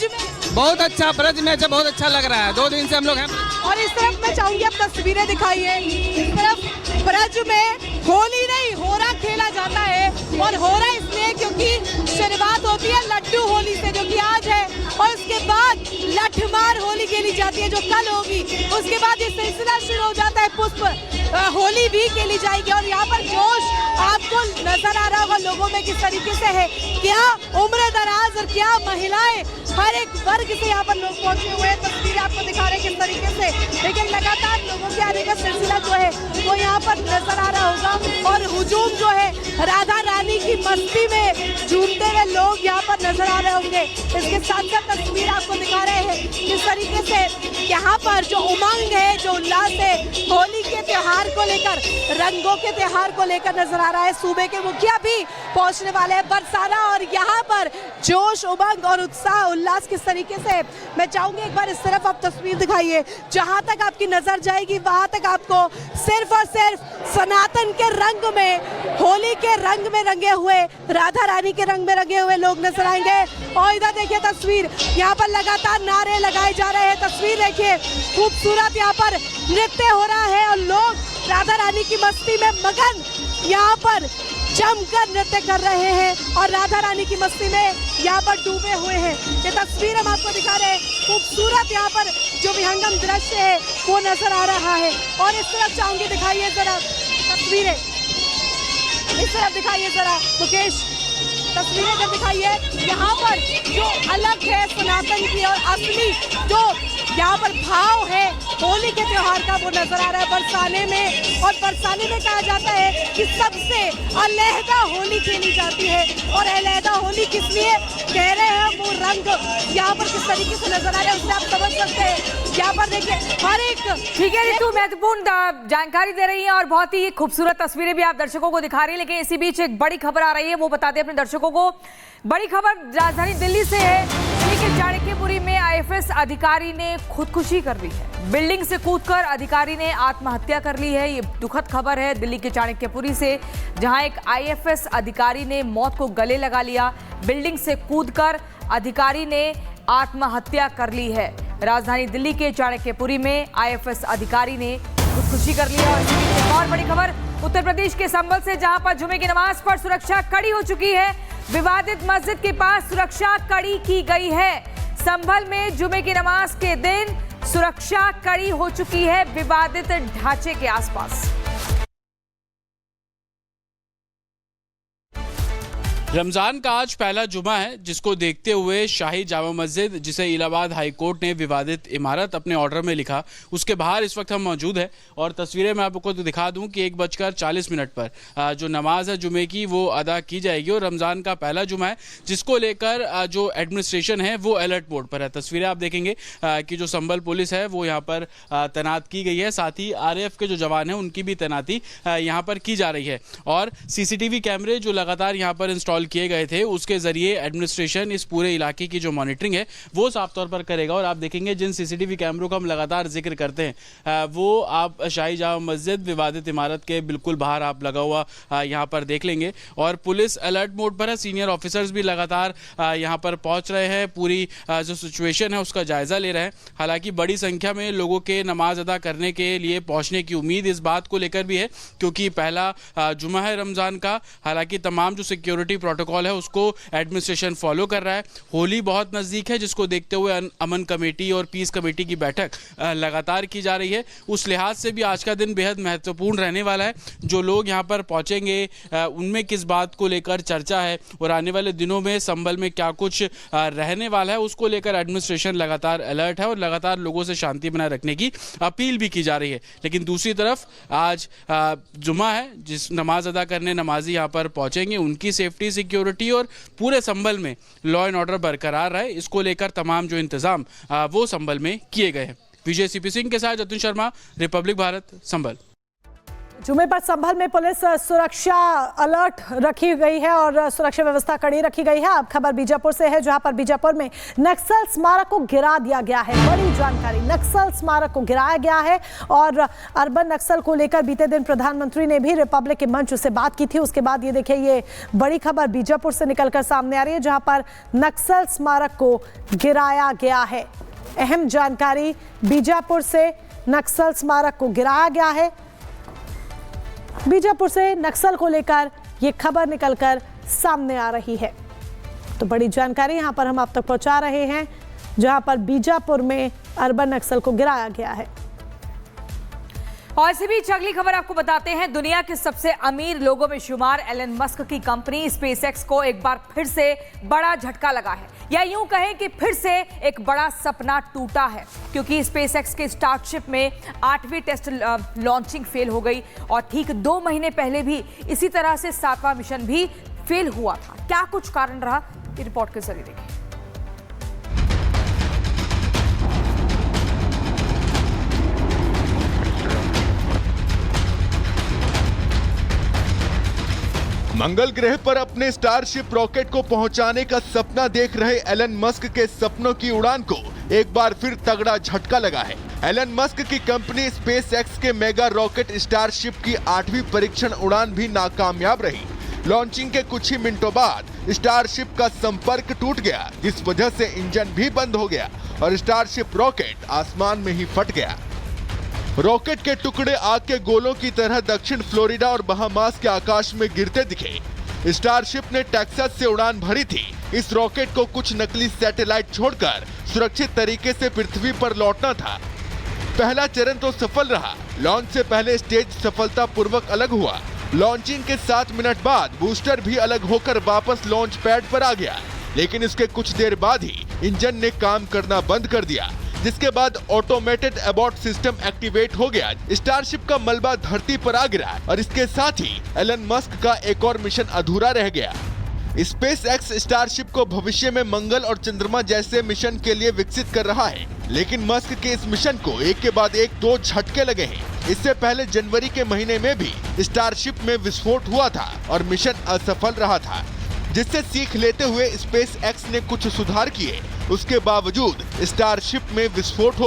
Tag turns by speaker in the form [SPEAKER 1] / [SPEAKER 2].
[SPEAKER 1] में?
[SPEAKER 2] बहुत अच्छा ब्रज मैच है, बहुत अच्छा लग रहा है। 2 दिन से हम लोग हैं।
[SPEAKER 1] और इस तरफ मैं चाहूंगी आप तस्वीरें दिखाइए। इस तरफ ब्रज में होली नहीं होरा खेला जाता है, और होरा इसलिए क्योंकि शुरुआत होती है लड्डू होली से, जो कि आज है, और उसके बाद लठमार होली खेली जाती है जो कल होगी। उसके बाद ये सिलसिला शुरू हो जाता है, पुष्प होली भी खेली जाएगी। और यहाँ पर जोश आपको नजर आ रहा होगा लोगों में किस तरीके से है, क्या उम्र दराज और क्या महिलाएं, हर एक वर्ग से यहाँ पर लोग पहुंचे हुए हैं। तस्वीरें आपको दिखा रहे हैं किस तरीके से, लेकिन लगातार लोगों के आने का सिलसिला जो है वो यहाँ पर नजर आ रहा होगा। और हुजूम जो है, राधा रानी की मस्ती में झूमते हुए लोग यहाँ पर नजर आ रहे होंगे। इसके साथ साथ तस्वीर आपको दिखा रहे हैं किस तरीके से यहाँ पर जो उमंग है, जो उल्लास है, होली के त्योहार को लेकर, रंगों के त्योहार को लेकर नजर आ रहा है। सूबे के मुखिया भी पहुंचने वाले हैं बरसाना, और यहाँ पर जोश, उमंग और उत्साह, उल्लास किस तरीके से। मैं चाहूंगी एक बार इस तरफ आप तस्वीर दिखाइए, जहां तक आपकी नजर जाएगी वहां तक आपको सिर्फ और सिर्फ सनातन के रंग में, होली के रंग में रंगे हुए, राधा रानी के रंग में रंगे हुए लोग नजर आएंगे। और इधर देखिए तस्वीर, यहाँ पर लगातार नारे लगाए जा रहे हैं। तस्वीर देखिए, खूबसूरत यहाँ पर नृत्य हो रहा है और लोग राधा रानी की मस्ती में मगन यहाँ पर जमकर नृत्य कर रहे हैं और राधा रानी की मस्ती में यहाँ पर डूबे हुए हैं। ये तस्वीर हम आपको दिखा रहे हैं, खूबसूरत यहाँ पर जो विहंगम दृश्य है वो नजर आ रहा है। और इस तरफ चाहूंगी दिखाइए जरा तस्वीरें, इस तरफ दिखाइए जरा मुकेश, तस्वीरें जब दिखाइए, यहाँ पर जो अलग है सनातन की और असली जो यहाँ पर भाव है होली के त्योहार का वो नजर आ रहा है बरसाने में। और बरसाने में कहा जाता है कि सबसे अलहदा होली खेली जाती है, और अलहदा होली किस लिए कह रहे हैं, वो रंग यहाँ पर किस तरीके से नजर आ रहे हैं उससे आप समझ सकते हैं। यहाँ पर देखिए हर एक,
[SPEAKER 3] ठीक है रितु, महत्वपूर्ण जानकारी दे रही है और बहुत ही खूबसूरत तस्वीरें भी आप दर्शकों को दिखा रही है। लेकिन इसी बीच एक बड़ी खबर आ रही है, वो बता दें अपने दर्शकों को। बड़ी खबर राजधानी दिल्ली से है। दिल्ली के चाणक्यपुरी में आईएफएस अधिकारी ने खुदकुशी कर ली है। बिल्डिंग से कूदकर अधिकारी ने आत्महत्या कर ली है। ये दुखद खबर है दिल्ली के चाणक्यपुरी से, जहां एक आईएफएस अधिकारी ने मौत को गले लगा लिया। बिल्डिंग से कूदकर अधिकारी ने आत्महत्या कर ली है। राजधानी दिल्ली के चाणक्यपुरी में आईएफएस अधिकारी ने खुदकुशी कर ली है। और एक और बड़ी खबर उत्तर प्रदेश के संभल से, जहां पर जुमे की नमाज पर सुरक्षा कड़ी हो चुकी है। विवादित मस्जिद के पास सुरक्षा कड़ी की गई है। संभल में जुमे की नमाज के दिन सुरक्षा कड़ी हो चुकी है विवादित ढांचे के आसपास।
[SPEAKER 4] रमजान का आज पहला जुमा है, जिसको देखते हुए शाही जामा मस्जिद, जिसे इलाहाबाद हाई कोर्ट ने विवादित इमारत अपने ऑर्डर में लिखा, उसके बाहर इस वक्त हम मौजूद हैं। और तस्वीरें मैं आपको दिखा दूं कि 1:40 पर जो नमाज है जुमे की वो अदा की जाएगी। और रमज़ान का पहला जुमा है, जिसको लेकर जो एडमिनिस्ट्रेशन है वो अलर्ट मोड पर है। तस्वीरें आप देखेंगे कि जो संभल पुलिस है वो यहाँ पर तैनात की गई है, साथ ही RAF के जो जवान हैं उनकी भी तैनाती यहाँ पर की जा रही है। और CCTV कैमरे जो लगातार यहाँ पर इंस्टॉल किए गए थे, उसके जरिए एडमिनिस्ट्रेशन इस पूरे इलाके की जो मॉनिटरिंग है वो साफ तौर पर करेगा। और आप देखेंगे जिन CCTV कैमरों का हम लगातार जिक्र करते हैं, वो आप शाही जामा मस्जिद विवादित इमारत के बिल्कुल बाहर आप लगा हुआ यहाँ पर देख लेंगे। और पुलिस अलर्ट मोड पर है, सीनियर ऑफिसर्स भी लगातार यहाँ पर पहुंच रहे हैं, पूरी जो सिचुएशन है उसका जायजा ले रहे हैं। हालांकि बड़ी संख्या में लोगों के नमाज अदा करने के लिए पहुंचने की उम्मीद इस बात को लेकर भी है, क्योंकि पहला जुमा है रमजान का। हालांकि तमाम जो सिक्योरिटी प्रोटोकॉल है उसको एडमिनिस्ट्रेशन फॉलो कर रहा है। होली बहुत नज़दीक है, जिसको देखते हुए अमन कमेटी और पीस कमेटी की बैठक लगातार की जा रही है। उस लिहाज से भी आज का दिन बेहद महत्वपूर्ण रहने वाला है। जो लोग यहाँ पर पहुँचेंगे उनमें किस बात को लेकर चर्चा है और आने वाले दिनों में संभल में क्या कुछ रहने वाला है, उसको लेकर एडमिनिस्ट्रेशन लगातार अलर्ट है और लगातार लोगों से शांति बनाए रखने की अपील भी की जा रही है। लेकिन दूसरी तरफ आज जुमा है, जिस नमाज अदा करने नमाजी यहाँ पर पहुँचेंगे, उनकी सेफ्टी, सिक्योरिटी और पूरे संभल में लॉ एंड ऑर्डर बरकरार रहे, इसको लेकर तमाम जो इंतजाम वो संभल में किए गए हैं। विजय CP सिंह के साथ जतिन शर्मा, रिपब्लिक भारत, संभल।
[SPEAKER 5] जुमे पर संभल में पुलिस सुरक्षा अलर्ट रखी गई है और सुरक्षा व्यवस्था कड़ी रखी गई है। अब खबर बीजापुर से है, जहां पर बीजापुर में नक्सल स्मारक को गिरा दिया गया है। बड़ी जानकारी, नक्सल स्मारक को गिराया गया है और अर्बन नक्सल को लेकर बीते दिन प्रधानमंत्री ने भी रिपब्लिक के मंच से बात की थी। उसके बाद ये देखिए, ये बड़ी खबर बीजापुर से निकलकर सामने आ रही है, जहां पर नक्सल स्मारक को गिराया गया है। अहम जानकारी बीजापुर से, नक्सल स्मारक को गिराया गया है। बीजापुर से नक्सल को लेकर यह खबर निकलकर सामने आ रही है। तो बड़ी जानकारी यहां पर हम आप तक पहुंचा रहे हैं, जहां पर बीजापुर में अर्बन नक्सल को गिराया गया है।
[SPEAKER 3] और इसी बीच अगली खबर आपको बताते हैं। दुनिया के सबसे अमीर लोगों में शुमार एलन मस्क की कंपनी स्पेसएक्स को एक बार फिर से बड़ा झटका लगा है, या यूं कहें कि फिर से एक बड़ा सपना टूटा है, क्योंकि स्पेसएक्स के स्टारशिप में 8वीं टेस्ट लॉन्चिंग फेल हो गई और ठीक 2 महीने पहले भी इसी तरह से 7वां मिशन भी फेल हुआ था। क्या कुछ कारण रहा, ये रिपोर्ट के जरिए देखिए।
[SPEAKER 6] मंगल ग्रह पर अपने स्टारशिप रॉकेट को पहुंचाने का सपना देख रहे एलन मस्क के सपनों की उड़ान को एक बार फिर तगड़ा झटका लगा है। एलन मस्क की कंपनी स्पेसएक्स के मेगा रॉकेट स्टारशिप की 8वीं परीक्षण उड़ान भी नाकामयाब रही। लॉन्चिंग के कुछ ही मिनटों बाद स्टारशिप का संपर्क टूट गया, जिस वजह से इंजन भी बंद हो गया और स्टारशिप रॉकेट आसमान में ही फट गया। रॉकेट के टुकड़े आग के गोलों की तरह दक्षिण फ्लोरिडा और बहामास के आकाश में गिरते दिखे। स्टारशिप ने टेक्सास से उड़ान भरी थी। इस रॉकेट को कुछ नकली सैटेलाइट छोड़कर सुरक्षित तरीके से पृथ्वी पर लौटना था। पहला चरण तो सफल रहा। लॉन्च से पहले स्टेज सफलतापूर्वक अलग हुआ। लॉन्चिंग के 7 मिनट बाद बूस्टर भी अलग होकर वापस लॉन्च पैड पर आ गया, लेकिन इसके कुछ देर बाद ही इंजन ने काम करना बंद कर दिया, जिसके बाद ऑटोमेटेड अबॉर्ट सिस्टम एक्टिवेट हो गया। स्टारशिप का मलबा धरती पर आ गिरा और इसके साथ ही एलन मस्क का एक और मिशन अधूरा रह गया। स्पेसएक्स स्टारशिप को भविष्य में मंगल और चंद्रमा जैसे मिशन के लिए विकसित कर रहा है, लेकिन मस्क के इस मिशन को एक के बाद एक 2 झटके लगे हैं। इससे पहले जनवरी के महीने में भी स्टारशिप में विस्फोट हुआ था और मिशन असफल रहा था, जिससे सीख लेते हुए स्पेसएक्स ने कुछ सुधार किए। उसके बावजूद स्टारशिप में विस्फोट हो